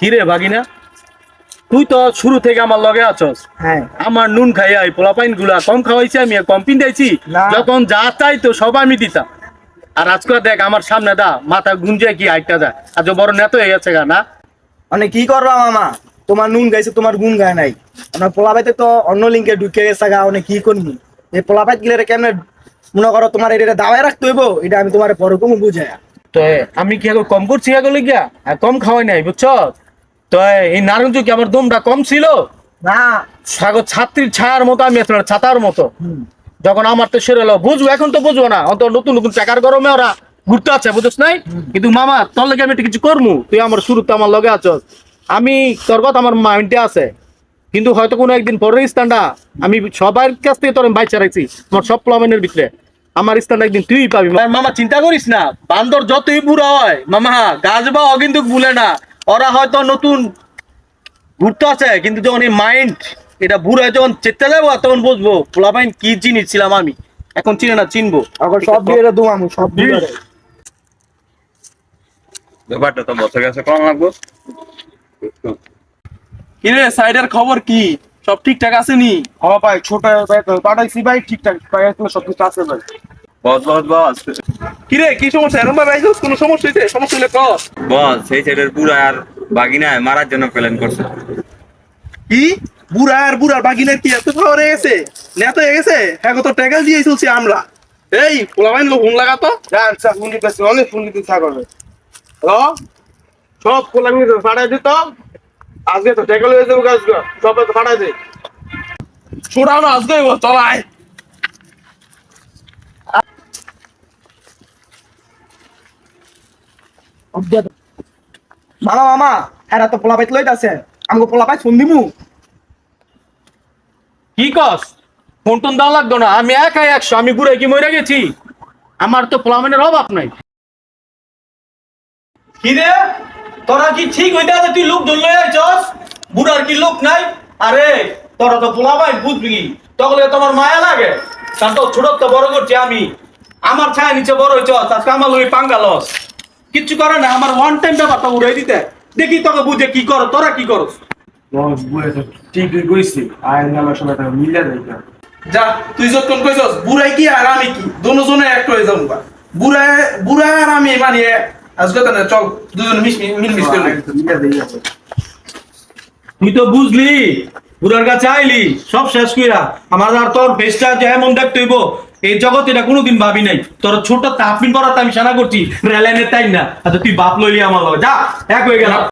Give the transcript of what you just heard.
কিরে ভাগিনা, তুই তো শুরু থেকে আমার লগে আছস। হ্যাঁ আমার নুন খাইয়া পোলাপাইন গুলা কম খাওয়াইছি, আমি কম পিন্দাইছি। না। যখন যা চাই তো সব আমি দিতাম। আর আজকে দেখ আমার সামনে দা মাথা গুঞ্জে কি আইটা যায়, আজ বড় নেতা হয়ে গেছে গা না। মানে কি করবা মামা, তোমার নুন গাইছে তোমার গুণ গায় নাই। আমার পোলাপাইতে তো অন্য লিঙ্কে ঢুকে গেছে গা, অনেক কি করবি এই পোলাপাইত গিলে কেমনে মনে করো তোমার এটা দাওয়াই রাখতে হইব, এটা আমি তোমার পরে কম বুঝাই। তো আমি কি আগে কম করছি এগুলো গিয়া, আর কম খাওয়াই নাই বুঝছ। তো এই নারায়ণ কি আমার দমটা কম ছিল না সাগর ছাত্রীর ছায়ার মতো, আমি আসলে ছাতার মতো। যখন আমার তো সেরে এলো বুঝবো, এখন তো বুঝবো না, অত নতুন নতুন টাকার গরমে ওরা ঘুরতে আছে বুঝছ নাই। কিন্তু মামা তোর লগে আমি একটা কিছু করবো, তুই আমার শুরুতে আমার লগে আছস। আমি তোর কথা আমার মাইন্ডে আছে, কিন্তু হয়তো কোনো একদিন পরের স্থানটা আমি সবার কাছ থেকে তোর বাইচা রাখছি। তোমার সব প্লামেনের ভিতরে আমার স্থানটা একদিন তুই পাবি। মামা চিন্তা করিস না, বান্দর যতই বুড়া হয় মামা গাছ বা ও কিন্তু ভুলে না। ওরা হয়তো নতুন ঘুরতে আছে, কিন্তু যখন এই মাইন্ড এটা বুড়া যখন চেতে যাবো তখন বুঝবো পোলাপাইন কি জিনিস ছিলাম আমি। এখন চিনে না, চিনবো। এখন সব দিয়ে দোয়ামু সব দিয়ে। ব্যাপারটা তো বসে গেছে, কম লাগবো। কিরে সাইডের খবর কি, সব ঠিকঠাক আছে নি? হ্যাঁ ভাই, ছোট পাঠাইছি ভাই, ঠিকঠাক সব কিছু আছে ভাই। বস বস বস কিরে কি সমস্যা, এরকম ভাবে আইছিস? কোনো সমস্যা হইছে? সমস্যা হলে ক। বস, সেই সাইডের বুড়া আর বাগিনায় মারার জন্য প্ল্যান করছে। কি বুড়ার বাগিনের কি এত খাওয়া হয়ে গেছে, নেতা হয়ে গেছে? হ্যাঁ তো ট্যাগেল দিয়ে চলছি আমরা। এই পোলাবাইন লোক ফোন লাগাতো। আচ্ছা ফোন দিতেছি, অনেক ফোন দিতে থাকবে। হ্যালো, সব পোলাবাইন ফাটাই দিত। আজকে তো ট্যাগেল হয়ে যাবো, গাছ সব তো ফাটাই দে। ছোড়াও না আজকে, চলায়। মামা মামা, এরা তো পোলাপাইত লইতাছে, আমাকে পোলাপাইত ফোন দিমু। কি কস? ফোন টোন দেওয়া লাগতো না, আমি একাই 100। আমি বুড়ে কি মরে গেছি? আমার তো প্লামেনের অভাব নাই। কি রে তোরা কি ঠিক হইতে আছে? তুই লোক ধরলে আইছস, বুড়ার কি লোক নাই? আরে তোরা তো পোলাপাইন বুঝবি, তখন তোমার মায়া লাগে। কারণ তো ছোট তো বড় করছি আমি, আমার ছায়া নিচে বড় হইছস, আজকে আমার লই পাঙ্গালস। কিচ্ছু করে না, আমার ওয়ান টাইম ব্যাপারটা উড়াই দিতে দেখি, তোকে বুঝে কি করো, তোরা কি করস। বস বুঝে ঠিকই কইছি, আয় আমার সময় মিলে যাইতা। যা তুই যতক্ষণ কইছস বুড়াই কি আর আমি কি দুজনে এক হয়ে যাবো। বুড়া আর আমি মানে আজকে তো না, চল দুজন মিলমিশ করে নেই। তুই তো বুঝলি, বুড়ার কাছে আইলি সব শেষ কইরা। আমার আর তোর ফেসটা যে এমন দেখতে হইব এই জগৎ, এটা কোনোদিন ভাবি নাই। তোর ছোট তাপমিন পড়াতে আমি সানা করছি রেলাইনের তাই না। আচ্ছা তুই বাপ লইলি আমার লগে, যা এক হয়ে গেল।